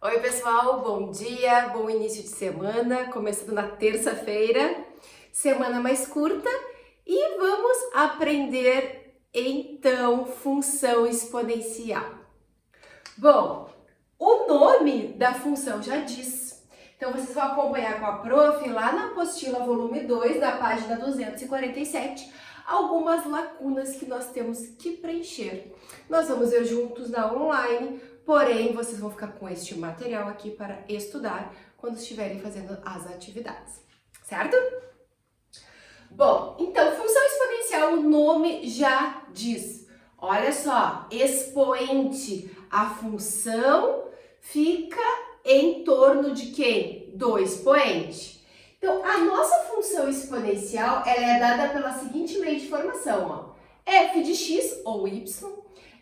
Oi pessoal, bom dia, bom início de semana, começando na terça-feira, semana mais curta e vamos aprender então função exponencial. Bom, o nome da função já diz, então vocês vão acompanhar com a prof lá na apostila volume 2 da página 247, algumas lacunas que nós temos que preencher. Nós vamos ver juntos na online. Porém, vocês vão ficar com este material aqui para estudar quando estiverem fazendo as atividades, certo? Bom, então, função exponencial, o nome já diz. Olha só, expoente, a função fica em torno de quem? Do expoente. Então, a nossa função exponencial, ela é dada pela seguinte lei de formação, ó. F de x, ou y,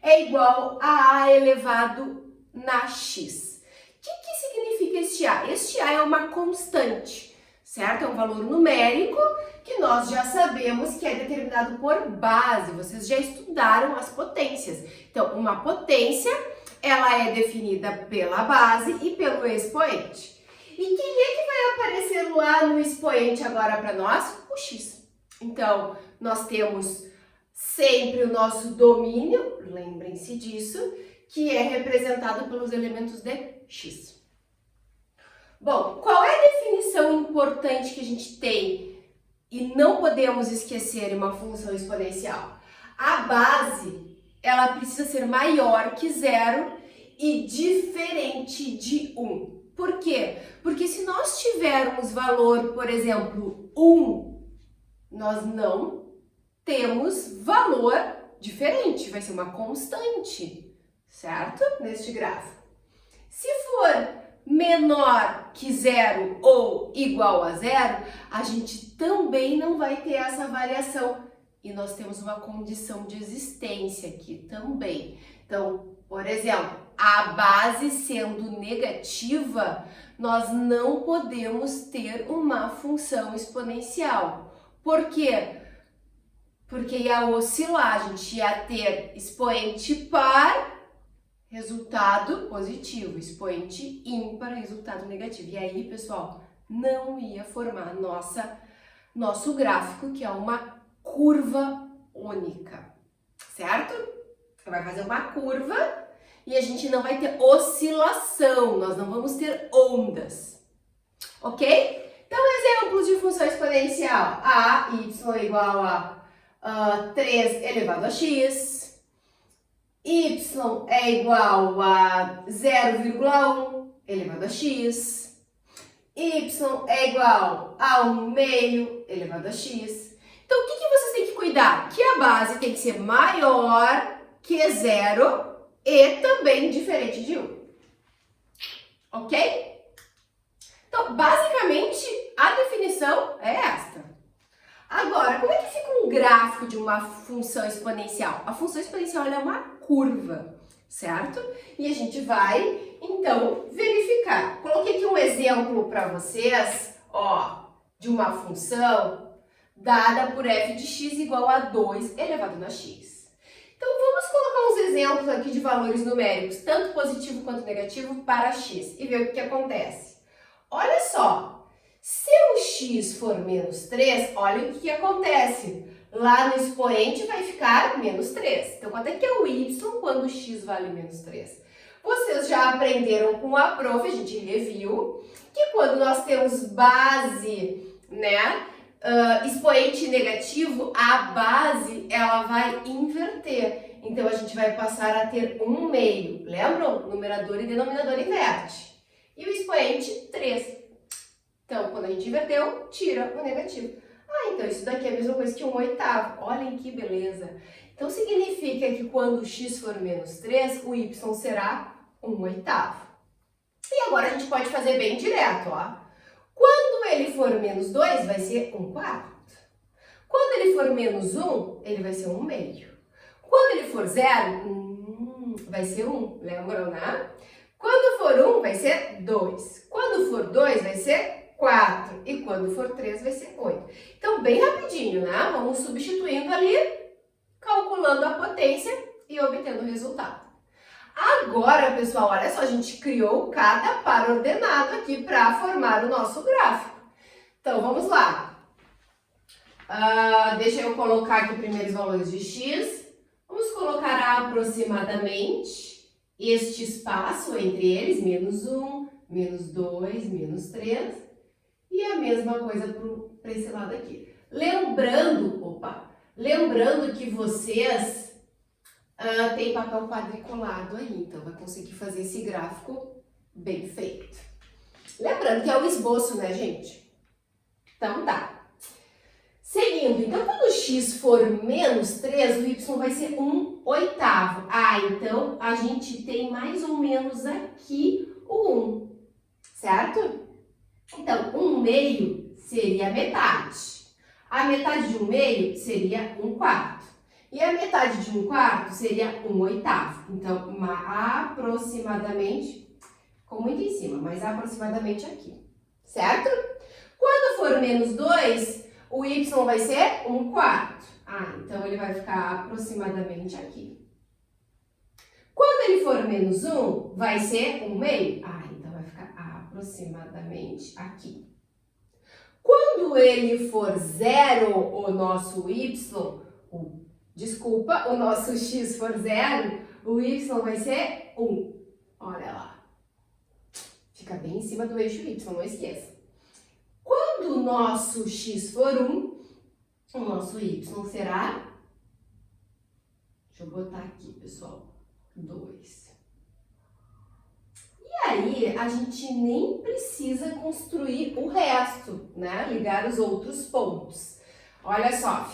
é igual a A elevado na x. O que significa este A? Este A é uma constante, certo? É um valor numérico que nós já sabemos que é determinado por base. Vocês já estudaram as potências. Então, uma potência, ela é definida pela base e pelo expoente. E quem é que vai aparecer lá no expoente agora para nós? O x. Então, nós temos sempre o nosso domínio, lembrem-se disso, que é representado pelos elementos de x. Bom, qual é a definição importante que a gente tem e não podemos esquecer em uma função exponencial? A base, ela precisa ser maior que zero e diferente de 1. Por quê? Porque se nós tivermos valor, por exemplo, 1, nós não temos valor diferente, vai ser uma constante, certo? Neste gráfico. Se for menor que zero ou igual a zero, a gente também não vai ter essa variação. E nós temos uma condição de existência aqui também. Então, por exemplo, a base sendo negativa, nós não podemos ter uma função exponencial. Por quê? Porque ia oscilar, a gente ia ter expoente par, resultado positivo, expoente ímpar, resultado negativo. E aí, pessoal, não ia formar nosso gráfico, que é uma curva única, certo? Vai fazer uma curva e a gente não vai ter oscilação, nós não vamos ter ondas, ok? Então, exemplos de função exponencial. A, y igual a 3 elevado a x, y é igual a 0,1 elevado a x, y é igual a 1 meio elevado a x. Então, o que vocês têm que cuidar? Que a base tem que ser maior que 0 e também diferente de 1. Ok? Então, basicamente, a definição é esta. Agora, como é que fica um gráfico de uma função exponencial? A função exponencial é uma curva, certo? E a gente vai, então, verificar. Coloquei aqui um exemplo para vocês, ó, de uma função dada por f de x igual a 2 elevado a x. Então, vamos colocar uns exemplos aqui de valores numéricos, tanto positivo quanto negativo, para x, e ver o que acontece. Olha só. Se o x for menos 3, olha o que acontece. Lá no expoente vai ficar menos 3. Então, quanto é que é o y quando o x vale menos 3? Vocês já aprenderam com a prof, a gente reviu, que quando nós temos base, né, expoente negativo, a base, ela vai inverter. Então, a gente vai passar a ter 1 meio. Lembram? Numerador e denominador inverte. E o expoente, 3. Então, quando a gente inverteu, tira o negativo. Ah, então isso daqui é a mesma coisa que 1/8. Olhem que beleza. Então, significa que quando o x for menos 3, o y será 1/8. E agora a gente pode fazer bem direto, ó. Quando ele for menos 2, vai ser 1/4. Quando ele for menos 1, ele vai ser 1 meio. Quando ele for 0, vai ser 1. Lembram, né? Quando for 1, vai ser 2. Quando for 2, vai ser 4. E quando for 3, vai ser 8. Então, bem rapidinho, né? Vamos substituindo ali, calculando a potência e obtendo o resultado. Agora, pessoal, olha só, a gente criou cada par ordenado aqui para formar o nosso gráfico. Então, vamos lá. Deixa eu colocar aqui primeiro os valores de x. Vamos colocar aproximadamente este espaço entre eles, menos 1, menos 2, menos 3. E a mesma coisa para esse lado aqui. Lembrando que vocês têm papel quadriculado aí, então vai conseguir fazer esse gráfico bem feito. Lembrando que é o esboço, né, gente? Então tá. Seguindo, então quando x for menos 3, o y vai ser 1/8. Então a gente tem mais ou menos aqui o 1, certo? Então, 1/2 seria a metade. A metade de 1/2 seria 1/4. E a metade de 1/4 seria 1/8. Então, aproximadamente, ficou muito em cima, mas aproximadamente aqui, certo? Quando for menos 2, o y vai ser 1/4. Então ele vai ficar aproximadamente aqui. Quando ele for menos 1, vai ser 1/2. Então vai ficar aproximadamente aqui. Quando ele for 0, o nosso x for 0, o y vai ser 1. Olha lá. Fica bem em cima do eixo y, não esqueça. Quando o nosso x for 1, o nosso y será, deixa eu botar aqui, pessoal, 2. E aí, a gente nem precisa construir o resto, né? Ligar os outros pontos. Olha só,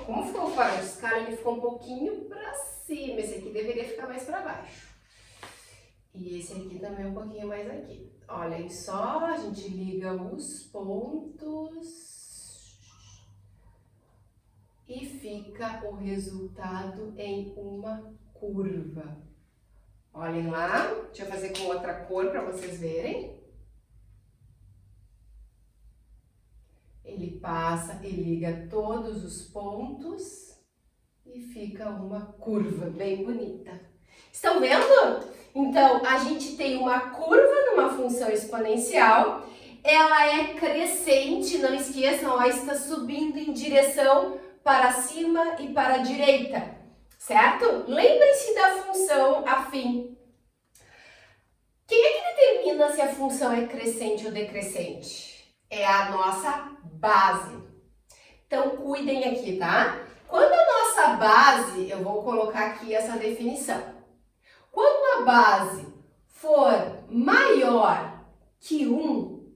como ficou fora de escala, ele ficou um pouquinho para cima. Esse aqui deveria ficar mais para baixo. E esse aqui também um pouquinho mais aqui. Olhem só, a gente liga os pontos e fica o resultado em uma curva. Olhem lá, deixa eu fazer com outra cor para vocês verem. Ele passa e liga todos os pontos e fica uma curva bem bonita. Estão vendo? Então, a gente tem uma curva numa função exponencial, ela é crescente, não esqueçam, ela está subindo em direção para cima e para a direita, certo? Lembrem-se da função afim. Quem é que determina se a função é crescente ou decrescente? É a nossa base. Então, cuidem aqui, tá? Quando a nossa base, eu vou colocar aqui essa definição. Quando a base for maior que 1,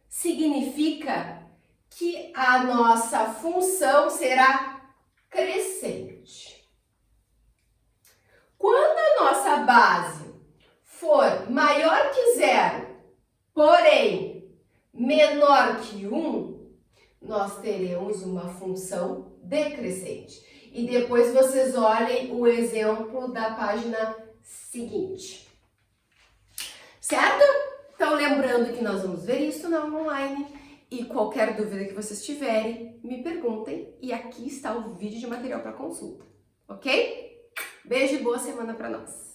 significa que a nossa função será crescente. Quando a nossa base for maior que 0, porém menor que 1, nós teremos uma função decrescente. E depois vocês olhem o exemplo da página seguinte. Certo? Então, lembrando que nós vamos ver isso na aula online. E qualquer dúvida que vocês tiverem, me perguntem. E aqui está o vídeo de material para consulta. Ok? Beijo e boa semana para nós!